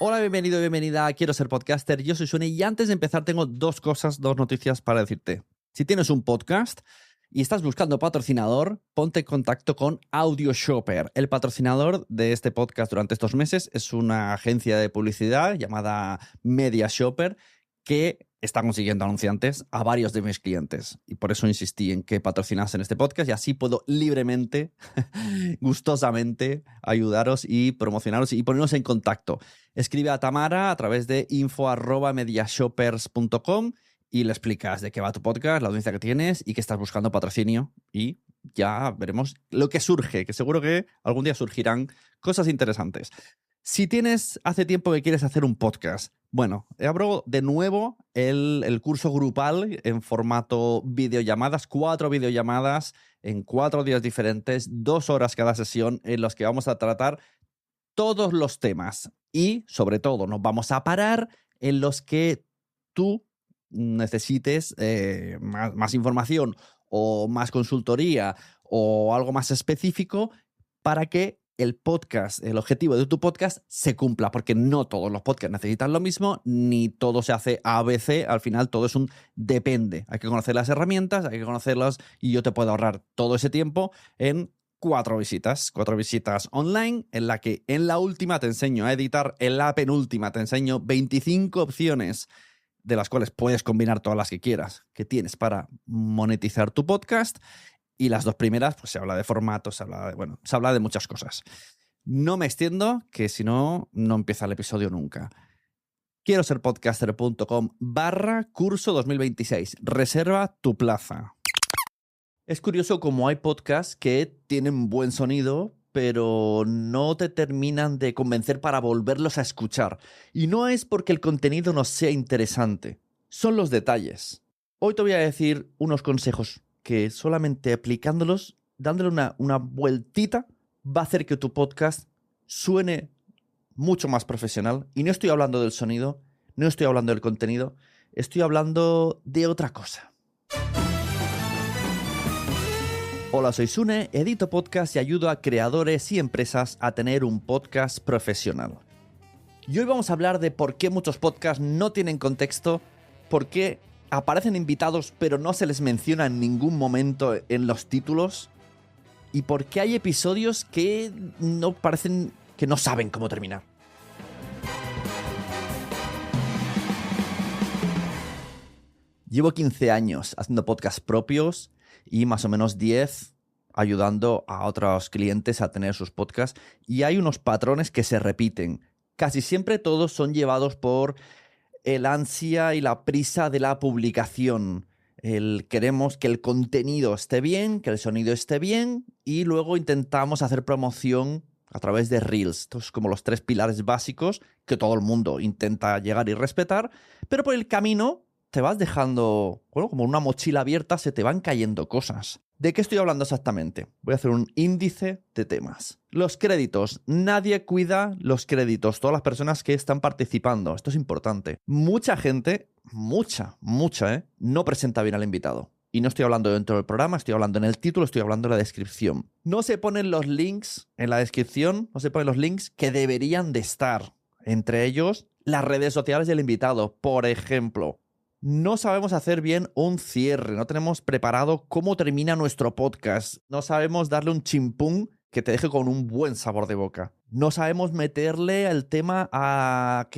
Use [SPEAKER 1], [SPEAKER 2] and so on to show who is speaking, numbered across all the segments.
[SPEAKER 1] Hola, bienvenido y bienvenida a Quiero Ser Podcaster. Yo soy Sune y antes de empezar tengo dos noticias para decirte. Si tienes un podcast y estás buscando patrocinador, ponte en contacto con AudioShopper. El patrocinador de este podcast durante estos meses es una agencia de publicidad llamada MediaShopper que está consiguiendo anunciantes a varios de mis clientes. Y por eso insistí en que patrocinasen este podcast y así puedo libremente, gustosamente ayudaros y promocionaros y ponernos en contacto. Escribe a Tamara a través de info@mediashoppers.com y le explicas de qué va tu podcast, la audiencia que tienes y que estás buscando patrocinio. Y ya veremos lo que surge, que seguro que algún día surgirán cosas interesantes. Si hace tiempo que quieres hacer un podcast, bueno, abro de nuevo el curso grupal en formato videollamadas, 4 videollamadas en 4 días diferentes, 2 horas cada sesión, en los que vamos a tratar todos los temas y, sobre todo, nos vamos a parar en los que tú necesites más información o más consultoría o algo más específico para que el objetivo de tu podcast se cumpla, porque no todos los podcasts necesitan lo mismo, ni todo se hace ABC, al final todo es un depende. Hay que conocer las herramientas, hay que conocerlas y yo te puedo ahorrar todo ese tiempo en 4 visitas online, en la que en la última te enseño a editar, en la penúltima te enseño 25 opciones de las cuales puedes combinar todas las que quieras, que tienes para monetizar tu podcast. Y las 2 primeras, pues se habla de formatos, se habla de muchas cosas. No me extiendo, que si no, no empieza el episodio nunca. Quiero ser podcaster.com/curso 2026. Reserva tu plaza. Es curioso cómo hay podcasts que tienen buen sonido, pero no te terminan de convencer para volverlos a escuchar. Y no es porque el contenido no sea interesante, son los detalles. Hoy te voy a decir unos consejos que solamente aplicándolos, dándole una vueltita, va a hacer que tu podcast suene mucho más profesional. Y no estoy hablando del sonido, no estoy hablando del contenido, estoy hablando de otra cosa. Hola, soy Sune, edito podcast y ayudo a creadores y empresas a tener un podcast profesional. Y hoy vamos a hablar de por qué muchos podcasts no tienen contexto, por qué aparecen invitados pero no se les menciona en ningún momento en los títulos y por qué hay episodios que no parecen que no saben cómo terminar. Llevo 15 años haciendo podcasts propios y más o menos 10 ayudando a otros clientes a tener sus podcasts y hay unos patrones que se repiten. Casi siempre todos son llevados por el ansia y la prisa de la publicación. Queremos que el contenido esté bien, que el sonido esté bien y luego intentamos hacer promoción a través de Reels. Estos son como los 3 pilares básicos que todo el mundo intenta llegar y respetar, pero por el camino te vas dejando, como una mochila abierta, se te van cayendo cosas. ¿De qué estoy hablando exactamente? Voy a hacer un índice de temas. Los créditos. Nadie cuida los créditos. Todas las personas que están participando. Esto es importante. Mucha gente, mucha, no presenta bien al invitado. Y no estoy hablando dentro del programa, estoy hablando en el título, estoy hablando en la descripción. No se ponen los links en la descripción, no se ponen los links que deberían de estar. Entre ellos, las redes sociales del invitado. Por ejemplo, no sabemos hacer bien un cierre, no tenemos preparado cómo termina nuestro podcast, no sabemos darle un chimpún que te deje con un buen sabor de boca. No sabemos meterle el tema a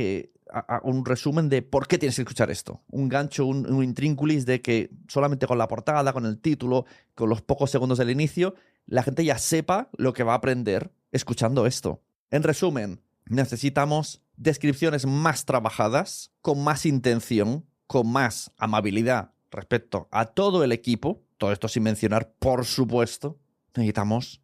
[SPEAKER 1] un resumen de por qué tienes que escuchar esto. Un gancho, un intrínculis de que solamente con la portada, con el título, con los pocos segundos del inicio, la gente ya sepa lo que va a aprender escuchando esto. En resumen, necesitamos descripciones más trabajadas, con más intención, con más amabilidad respecto a todo el equipo. Todo esto sin mencionar, por supuesto, necesitamos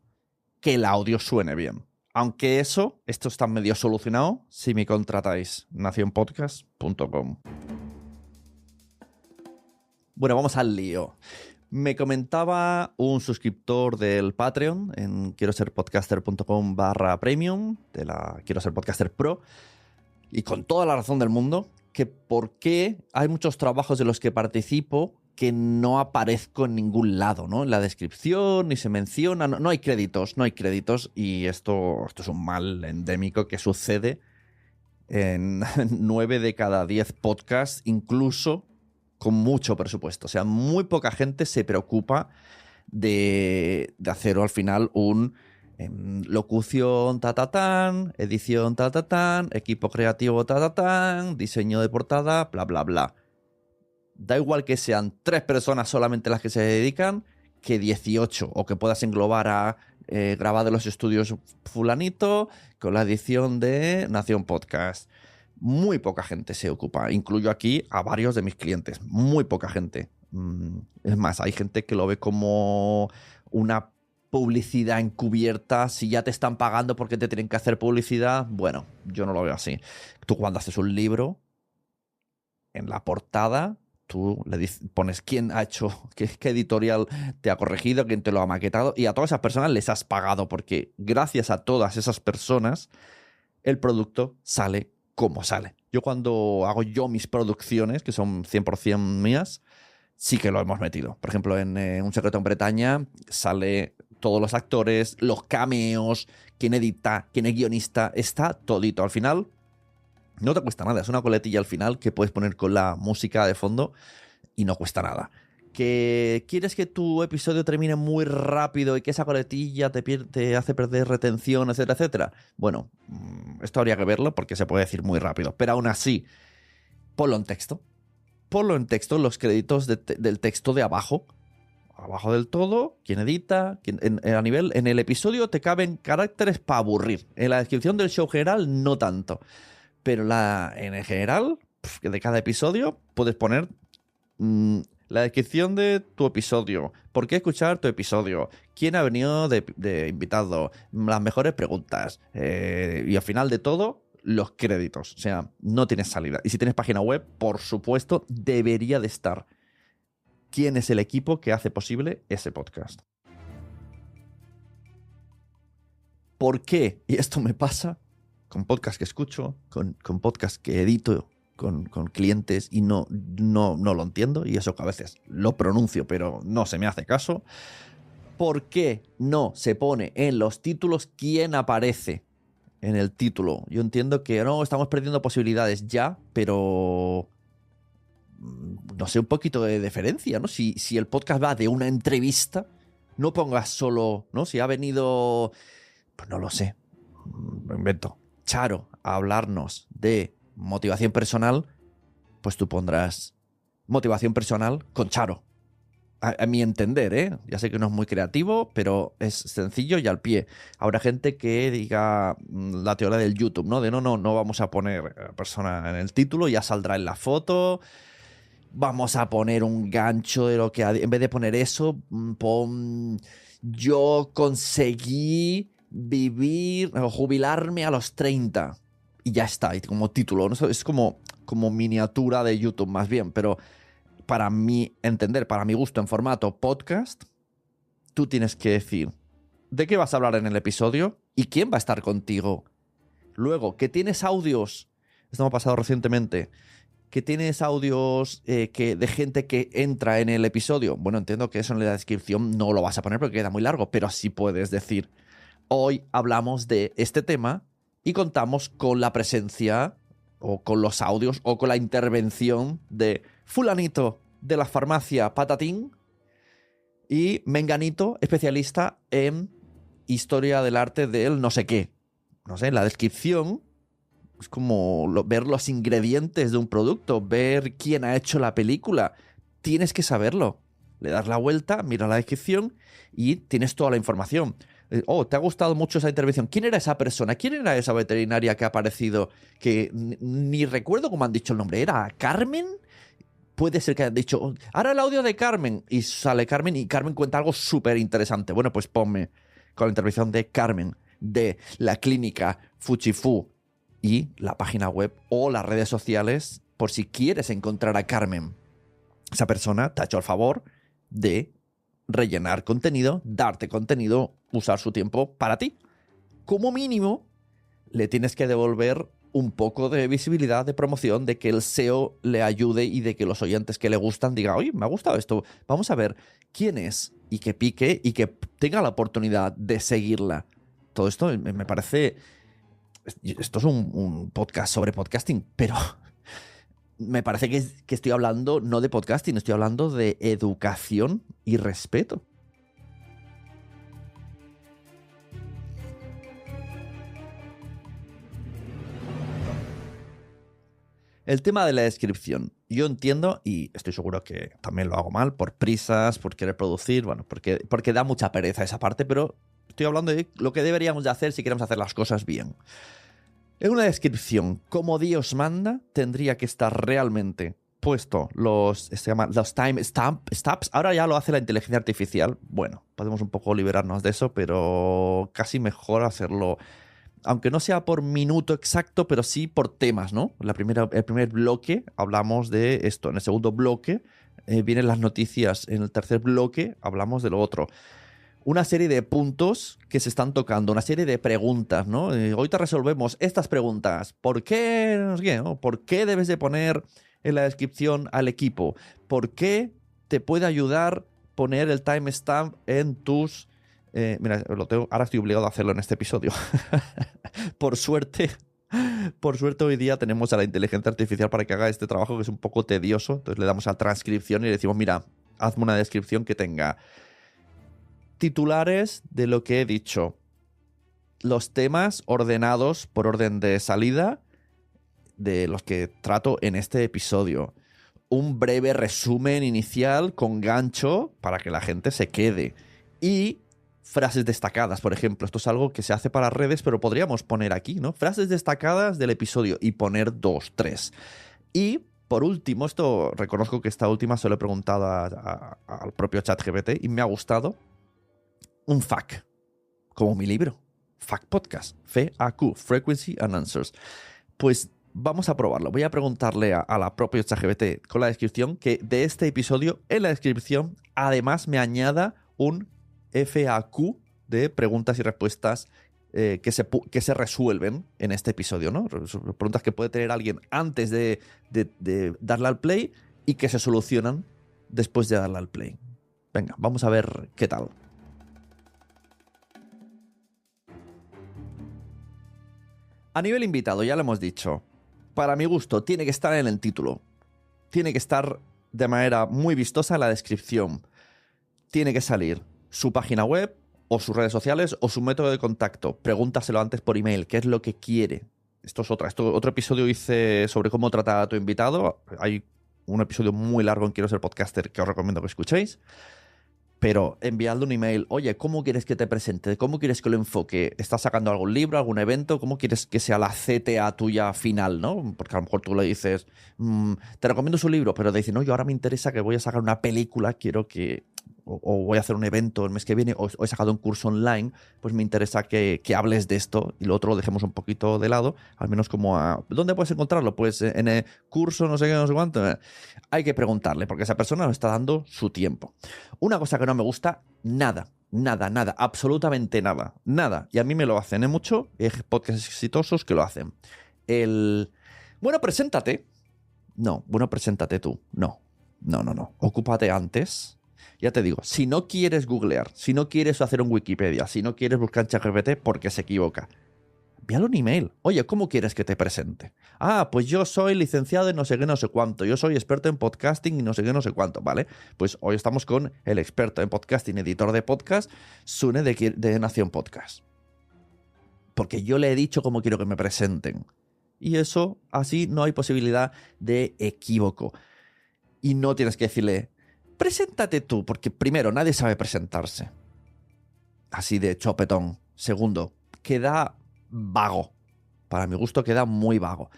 [SPEAKER 1] que el audio suene bien. Aunque esto está medio solucionado si me contratáis. nacionpodcast.com. Bueno, vamos al lío. Me comentaba un suscriptor del Patreon en quiero ser podcaster.com/premium, de la Quiero Ser Podcaster Pro, y con toda la razón del mundo, que por qué hay muchos trabajos de los que participo que no aparezco en ningún lado, ¿no? En la descripción, ni se menciona, no hay créditos, y esto es un mal endémico que sucede en 9 de cada 10 podcasts, incluso con mucho presupuesto. O sea, muy poca gente se preocupa de hacer al final un locución ta-ta-tan, edición ta-ta-tan, equipo creativo ta-ta-tan, diseño de portada, bla, bla, bla. Da igual que sean 3 personas solamente las que se dedican, que 18, o que puedas englobar a grabar de los estudios fulanito con la edición de Nación Podcast. Muy poca gente se ocupa. Incluyo aquí a varios de mis clientes. Muy poca gente. Es más, hay gente que lo ve como una publicidad encubierta. Si ya te están pagando porque te tienen que hacer publicidad, bueno, yo no lo veo así. Tú cuando haces un libro, en la portada tú le pones quién ha hecho, qué editorial te ha corregido, quién te lo ha maquetado, y a todas esas personas les has pagado, porque gracias a todas esas personas el producto sale como sale. Yo cuando hago yo mis producciones, que son 100% mías, sí que lo hemos metido. Por ejemplo, en Un secreto en Bretaña sale todos los actores, los cameos, quién edita, quién es guionista, está todito. Al final no te cuesta nada, es una coletilla al final que puedes poner con la música de fondo y no cuesta nada. ¿Que quieres que tu episodio termine muy rápido y que esa coletilla te hace perder retención, etcétera, etcétera? Bueno, esto habría que verlo porque se puede decir muy rápido, pero aún así, ponlo en texto. Ponlo en texto, los créditos del texto de abajo. Abajo del todo, quién edita, a nivel, en el episodio te caben caracteres para aburrir. En la descripción del show general no tanto. Pero en el general, de cada episodio, puedes poner la descripción de tu episodio, por qué escuchar tu episodio, quién ha venido de invitado, las mejores preguntas, y al final de todo, los créditos. O sea, no tienes salida. Y si tienes página web, por supuesto, debería de estar quién es el equipo que hace posible ese podcast. ¿Por qué? Y esto me pasa con podcasts que escucho, con podcasts que edito, con clientes y no lo entiendo, y eso que a veces lo pronuncio pero no se me hace caso. ¿Por qué no se pone en los títulos quién aparece en el título? Yo entiendo que no, estamos perdiendo posibilidades ya, pero no sé, un poquito de deferencia, ¿no? Si el podcast va de una entrevista, no pongas solo, ¿no? Si ha venido, pues no lo sé, lo invento, Charo a hablarnos de motivación personal, pues tú pondrás motivación personal con Charo. A mi entender, ¿eh? Ya sé que no es muy creativo, pero es sencillo y al pie. Habrá gente que diga la teoría del YouTube, ¿no? De no vamos a poner persona en el título, ya saldrá en la foto. Vamos a poner un gancho de lo que... En vez de poner eso, pon... Yo conseguí vivir o jubilarme a los 30. Y ya está, y como título, ¿no? Es como miniatura de YouTube más bien, pero para mi entender, para mi gusto en formato podcast, tú tienes que decir de qué vas a hablar en el episodio y quién va a estar contigo. Luego, que tienes audios, esto me ha pasado recientemente, que tienes audios de gente que entra en el episodio. Bueno, entiendo que eso en la descripción no lo vas a poner porque queda muy largo, pero sí puedes decir, hoy hablamos de este tema y contamos con la presencia o con los audios o con la intervención de fulanito de la farmacia Patatín y menganito, especialista en historia del arte del no sé qué. No sé, en la descripción es como ver los ingredientes de un producto, ver quién ha hecho la película. Tienes que saberlo. Le das la vuelta, mira la descripción y tienes toda la información. Oh, ¿te ha gustado mucho esa intervención? ¿Quién era esa persona? ¿Quién era esa veterinaria que ha aparecido? Que ni recuerdo cómo han dicho el nombre. ¿Era Carmen? Puede ser que hayan dicho, ahora el audio de Carmen. Y sale Carmen y Carmen cuenta algo súper interesante. Bueno, pues ponme con la intervención de Carmen, de la clínica Fuchifu y la página web o las redes sociales por si quieres encontrar a Carmen. Esa persona te ha hecho el favor de rellenar contenido, darte contenido, usar su tiempo para ti. Como mínimo, le tienes que devolver un poco de visibilidad, de promoción, de que el SEO le ayude y de que los oyentes que le gustan digan, oye, me ha gustado esto, vamos a ver quién es, y que pique y que tenga la oportunidad de seguirla. Todo esto me parece esto es un podcast sobre podcasting, pero me parece que estoy hablando no de podcasting, estoy hablando de educación y respeto. El tema de la descripción. Yo entiendo, y estoy seguro que también lo hago mal, por prisas, por querer producir, bueno, porque da mucha pereza esa parte, pero estoy hablando de lo que deberíamos de hacer si queremos hacer las cosas bien. En una descripción, como Dios manda, tendría que estar realmente puesto los time stamps. Ahora ya lo hace la inteligencia artificial. Bueno, podemos un poco liberarnos de eso, pero casi mejor hacerlo, aunque no sea por minuto exacto, pero sí por temas, ¿no? El primer bloque hablamos de esto. En el segundo bloque vienen las noticias. En el tercer bloque hablamos de lo otro. Una serie de puntos que se están tocando, una serie de preguntas, ¿no? Hoy te resolvemos estas preguntas. ¿Por qué? No sé qué, ¿no? ¿Por qué debes de poner en la descripción al equipo? ¿Por qué te puede ayudar poner el timestamp en tus... mira, ahora estoy obligado a hacerlo en este episodio. Por suerte hoy día tenemos a la inteligencia artificial para que haga este trabajo que es un poco tedioso. Entonces le damos a transcripción y le decimos, mira, hazme una descripción que tenga titulares de lo que he dicho, los temas ordenados por orden de salida de los que trato en este episodio, un breve resumen inicial con gancho para que la gente se quede y frases destacadas, por ejemplo. Esto es algo que se hace para redes, pero podríamos poner aquí, ¿no? Frases destacadas del episodio y poner 2, 3. Y por último, esto reconozco que esta última se lo he preguntado al propio ChatGPT y me ha gustado. Un FAQ, como mi libro, FAQ Podcast, FAQ, Frequency and Answers. Pues vamos a probarlo. Voy a preguntarle a la propia ChatGPT con la descripción que de este episodio, en la descripción, además me añada un FAQ de preguntas y respuestas que se resuelven en este episodio, ¿no? Preguntas que puede tener alguien antes de darle al play y que se solucionan después de darle al play. Venga, vamos a ver qué tal. A nivel invitado, ya lo hemos dicho, para mi gusto tiene que estar en el título, tiene que estar de manera muy vistosa en la descripción, tiene que salir su página web o sus redes sociales o su método de contacto. Pregúntaselo antes por email, qué es lo que quiere. Esto es otro episodio hice sobre cómo tratar a tu invitado. Hay un episodio muy largo en Quiero ser podcaster que os recomiendo que escuchéis. Pero enviadle un email, oye, ¿cómo quieres que te presente? ¿Cómo quieres que lo enfoque? ¿Estás sacando algún libro, algún evento? ¿Cómo quieres que sea la CTA tuya final, no? Porque a lo mejor tú le dices, te recomiendo su libro, pero te dicen, no, yo ahora me interesa que voy a sacar una película, quiero que... O voy a hacer un evento el mes que viene, o he sacado un curso online, pues me interesa que hables de esto y lo otro lo dejemos un poquito de lado, al menos como a... ¿Dónde puedes encontrarlo? Pues en el curso, no sé qué, no sé cuánto. Hay que preguntarle, porque esa persona nos está dando su tiempo. Una cosa que no me gusta, nada, absolutamente nada. Y a mí me lo hacen, mucho, hay podcasts exitosos que lo hacen. Bueno, preséntate. No, bueno, preséntate tú. No. Ocúpate antes. Ya te digo, si no quieres googlear, si no quieres hacer un Wikipedia, si no quieres buscar en ChatGPT porque se equivoca, envíale un email. Oye, ¿cómo quieres que te presente? Ah, pues yo soy licenciado en no sé qué, no sé cuánto. Yo soy experto en podcasting y no sé qué, no sé cuánto, ¿vale? Pues hoy estamos con el experto en podcasting, editor de podcast, Sune de Nación Podcast. Porque yo le he dicho cómo quiero que me presenten. Y eso, así no hay posibilidad de equívoco. Y no tienes que decirle... Preséntate tú, porque primero, nadie sabe presentarse. Así de chopetón. Segundo, queda vago. Para mi gusto queda muy vago.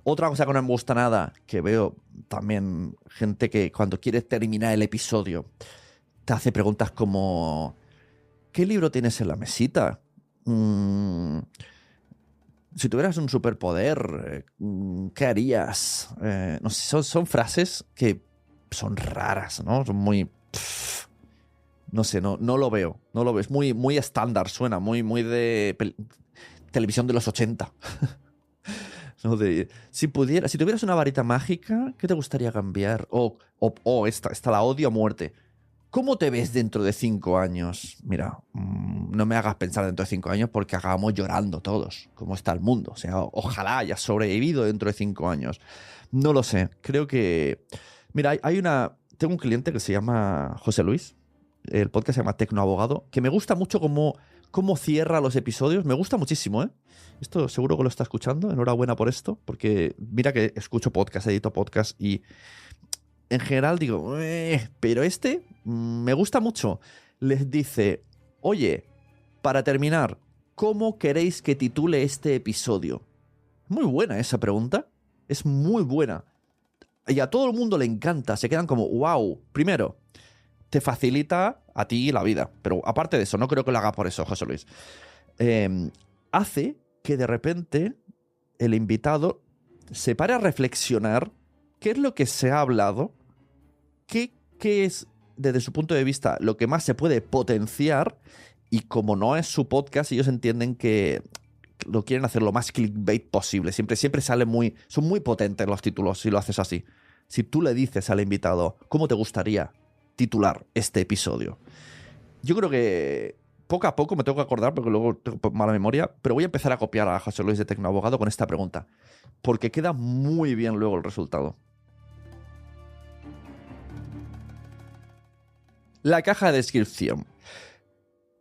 [SPEAKER 1] Otra cosa que no me gusta nada, que veo también gente que cuando quiere terminar el episodio, te hace preguntas como... ¿Qué libro tienes en la mesita? Si tuvieras un superpoder, ¿qué harías? No sé, son frases que... son raras, ¿no? Son muy... no sé, no lo veo. No lo veo. Es muy, muy estándar, suena. Muy de televisión de los 80. ¿No? Si tuvieras una varita mágica, ¿qué te gustaría cambiar? Esta la odio a muerte. ¿Cómo te ves dentro de 5 años? Mira, no me hagas pensar dentro de 5 años porque acabamos llorando todos. ¿Cómo está el mundo? O sea, ojalá hayas sobrevivido dentro de 5 años. No lo sé. Creo que... Mira, tengo un cliente que se llama José Luis. El podcast se llama Tecnoabogado, que me gusta mucho cómo cierra los episodios. Me gusta muchísimo, ¿eh? Esto seguro que lo está escuchando. Enhorabuena por esto, porque mira que escucho podcast, edito podcast y en general digo, pero me gusta mucho. Les dice, oye, para terminar, ¿cómo queréis que titule este episodio? Muy buena esa pregunta. Es muy buena. Y a todo el mundo le encanta. Se quedan como, wow. Primero, te facilita a ti la vida. Pero aparte de eso, no creo que lo haga por eso, José Luis. Hace que de repente el invitado se pare a reflexionar qué es lo que se ha hablado, qué es, desde su punto de vista, lo que más se puede potenciar, y como no es su podcast, ellos entienden que lo quieren hacer lo más clickbait posible. Siempre son muy potentes los títulos si lo haces así. Si tú le dices al invitado, ¿cómo te gustaría titular este episodio? Yo creo que poco a poco me tengo que acordar, porque luego tengo mala memoria, pero voy a empezar a copiar a José Luis de Tecnoabogado con esta pregunta, porque queda muy bien luego el resultado. La caja de descripción.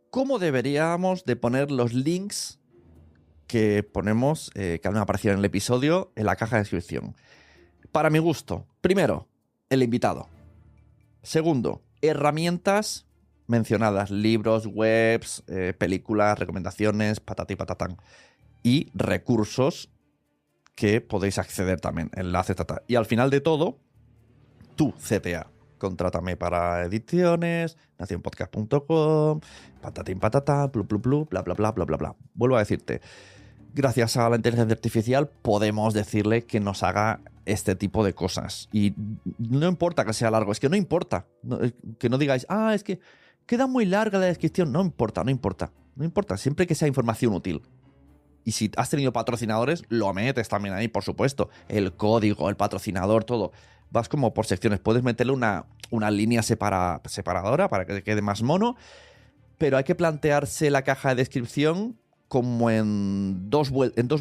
[SPEAKER 1] ¿Cómo deberíamos de poner los links que ponemos, que han aparecido en el episodio, en la caja de descripción? Para mi gusto, primero, el invitado. Segundo, herramientas mencionadas, libros, webs, películas, recomendaciones, patati patatán. Y recursos que podéis acceder también, enlaces, Y al final de todo, tu CTA. Contrátame para ediciones, nacionpodcast.com, patatín patatán, blu, blu, blu, bla, bla, bla, bla, bla, bla. Vuelvo a decirte, gracias a la inteligencia artificial podemos decirle que nos haga este tipo de cosas. Y no importa que sea largo, es que no importa. Que no digáis, es que queda muy larga la descripción. No importa, no importa. No importa, siempre que sea información útil. Y si has tenido patrocinadores, lo metes también ahí, por supuesto. El código, el patrocinador, todo. Vas como por secciones. Puedes meterle una línea separadora para que quede más mono. Pero hay que plantearse la caja de descripción como en dos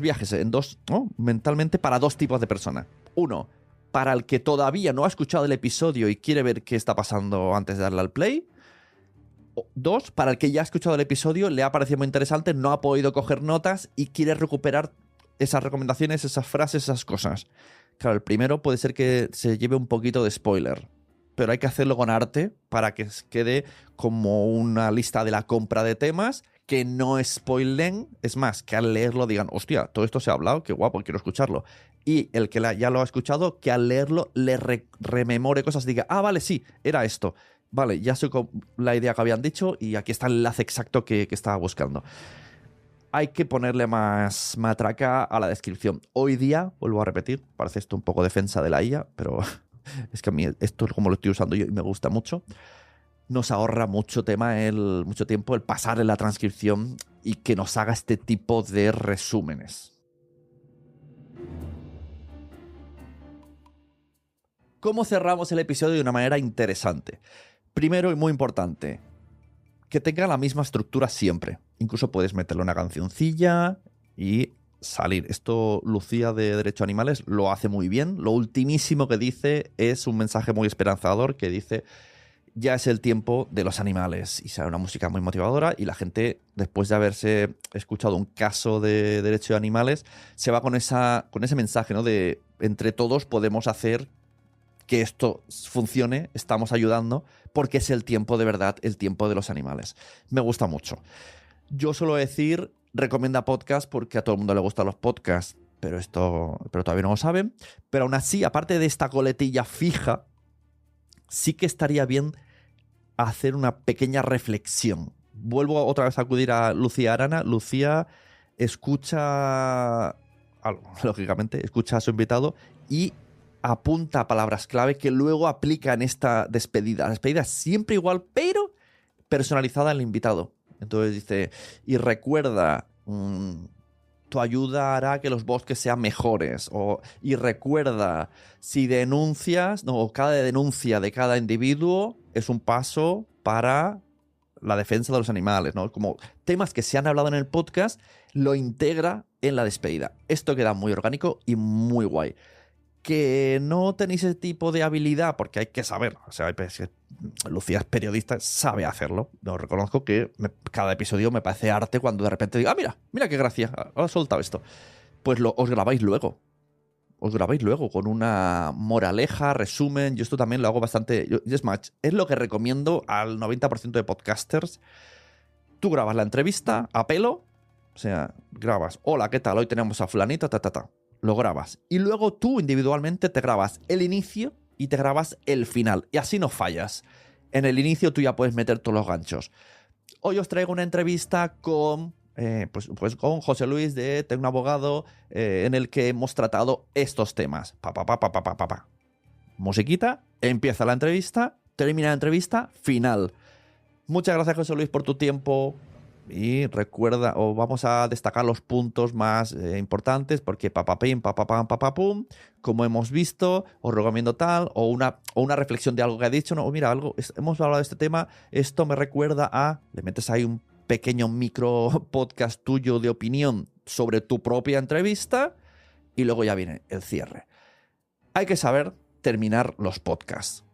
[SPEAKER 1] viajes, ¿no? Mentalmente para dos tipos de personas. Uno, para el que todavía no ha escuchado el episodio y quiere ver qué está pasando antes de darle al play. Dos, para el que ya ha escuchado el episodio, le ha parecido muy interesante, no ha podido coger notas y quiere recuperar esas recomendaciones, esas frases, esas cosas. Claro, el primero puede ser que se lleve un poquito de spoiler, pero hay que hacerlo con arte para que quede como una lista de la compra de temas que no spoilen. Es más, que al leerlo digan, hostia, todo esto se ha hablado, qué guapo, quiero escucharlo. Y el que ya lo ha escuchado, que al leerlo le rememore cosas, diga, vale, sí, era esto. Vale, ya sé la idea que habían dicho y aquí está el enlace exacto que estaba buscando. Hay que ponerle más matraca a la descripción. Hoy día, vuelvo a repetir, parece esto un poco defensa de la IA, pero es que a mí esto es como lo estoy usando yo y me gusta mucho. Nos ahorra mucho tiempo el pasar en la transcripción y que nos haga este tipo de resúmenes. ¿Cómo cerramos el episodio de una manera interesante? Primero y muy importante, que tenga la misma estructura siempre. Incluso puedes meterle una cancioncilla y salir. Esto Lucía de Derecho a Animales lo hace muy bien. Lo ultimísimo que dice es un mensaje muy esperanzador que dice: ya es el tiempo de los animales. Y sale una música muy motivadora y la gente, después de haberse escuchado un caso de derecho de animales, se va con ese mensaje, ¿no? De entre todos podemos hacer que esto funcione, estamos ayudando, porque es el tiempo de verdad, el tiempo de los animales. Me gusta mucho. Yo suelo decir, recomienda podcast porque a todo el mundo le gustan los podcasts, pero todavía no lo saben. Pero aún así, aparte de esta coletilla fija, sí que estaría bien hacer una pequeña reflexión. Vuelvo otra vez a acudir a Lucía Arana. Lucía escucha, lógicamente, escucha a su invitado y apunta palabras clave que luego aplica en esta despedida. La despedida es siempre igual, pero personalizada al invitado. Entonces dice, y recuerda tu ayuda hará que los bosques sean mejores. Y recuerda, si denuncias, cada denuncia de cada individuo es un paso para la defensa de los animales, ¿no? Como temas que se han hablado en el podcast, lo integra en la despedida. Esto queda muy orgánico y muy guay. Que no tenéis ese tipo de habilidad, porque hay que saber. O sea, Lucía es periodista, sabe hacerlo. Yo reconozco que cada episodio me parece arte cuando de repente digo, mira qué gracia, ha soltado esto. Pues os grabáis luego. Os grabáis luego con una moraleja, resumen. Yo esto también lo hago bastante. Es más, es lo que recomiendo al 90% de podcasters. Tú grabas la entrevista a pelo. O sea, grabas, hola, ¿qué tal? Hoy tenemos a fulanito, Lo grabas. Y luego tú individualmente te grabas el inicio y te grabas el final. Y así no fallas. En el inicio tú ya puedes meter todos los ganchos. Hoy os traigo una entrevista con con José Luis de Tecnoabogado, en el que hemos tratado estos temas. Musiquita, empieza la entrevista, termina la entrevista, final. Muchas gracias, José Luis, por tu tiempo. Y recuerda, vamos a destacar los puntos más importantes, porque papapum, como hemos visto, os recomiendo tal, o una reflexión de algo que ha dicho, no, mira, hemos hablado de este tema, esto me recuerda a, le metes ahí un pequeño micro podcast tuyo de opinión sobre tu propia entrevista, y luego ya viene el cierre. Hay que saber terminar los podcasts.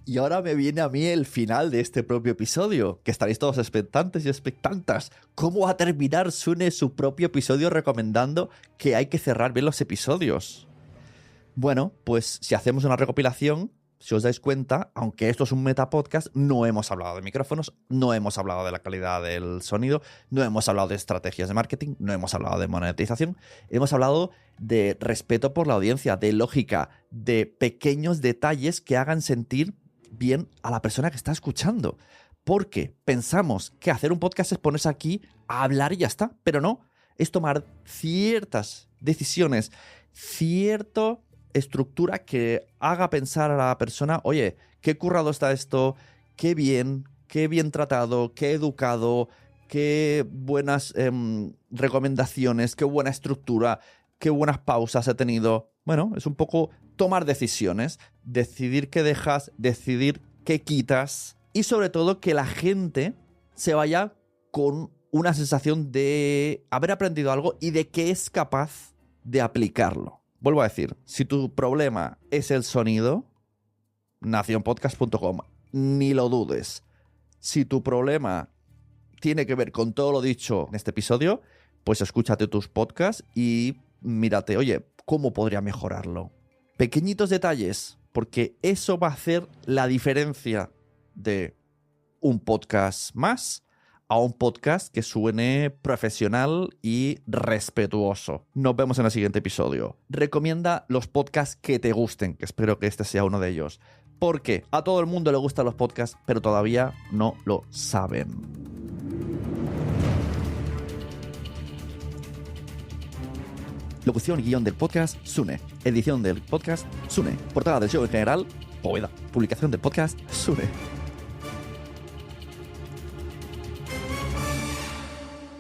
[SPEAKER 1] Y ahora me viene a mí el final de este propio episodio, que estaréis todos expectantes y expectantas. ¿Cómo va a terminar Sune su propio episodio recomendando que hay que cerrar bien los episodios? Bueno, pues si hacemos una recopilación, si os dais cuenta, aunque esto es un metapodcast, no hemos hablado de micrófonos, no hemos hablado de la calidad del sonido, no hemos hablado de estrategias de marketing, no hemos hablado de monetización, hemos hablado de respeto por la audiencia, de lógica, de pequeños detalles que hagan sentir bien a la persona que está escuchando. Porque pensamos que hacer un podcast es ponerse aquí a hablar y ya está, pero no, es tomar ciertas decisiones, cierta estructura que haga pensar a la persona, oye, qué currado está esto, qué bien tratado, qué educado, qué buenas recomendaciones, qué buena estructura, qué buenas pausas he tenido. Bueno, es un poco tomar decisiones, decidir qué dejas, decidir qué quitas y sobre todo que la gente se vaya con una sensación de haber aprendido algo y de que es capaz de aplicarlo. Vuelvo a decir, si tu problema es el sonido, nacionpodcast.com, ni lo dudes. Si tu problema tiene que ver con todo lo dicho en este episodio, pues escúchate tus podcasts y mírate, oye, ¿cómo podría mejorarlo? Pequeñitos detalles, porque eso va a hacer la diferencia de un podcast más a un podcast que suene profesional y respetuoso. Nos vemos en el siguiente episodio. Recomienda los podcasts que te gusten, que espero que este sea uno de ellos. Porque a todo el mundo le gustan los podcasts, pero todavía no lo saben. Locución y guión del podcast, Sune. Edición del podcast, Sune. Portada del show en general, Poveda. Publicación del podcast, Sune.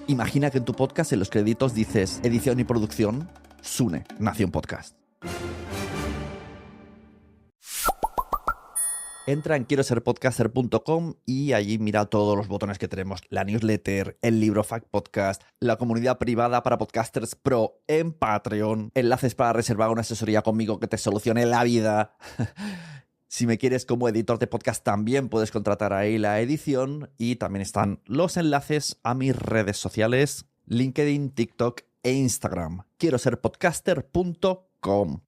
[SPEAKER 1] Imagina que en tu podcast en los créditos dices edición y producción, Sune, Nación Podcast. Entra en quiero ser podcaster.com y allí mira todos los botones que tenemos. La newsletter, el libro Fact Podcast, la comunidad privada para podcasters pro en Patreon, enlaces para reservar una asesoría conmigo que te solucione la vida. Si me quieres como editor de podcast también puedes contratar ahí la edición y también están los enlaces a mis redes sociales, LinkedIn, TikTok e Instagram. Quiero ser podcaster.com.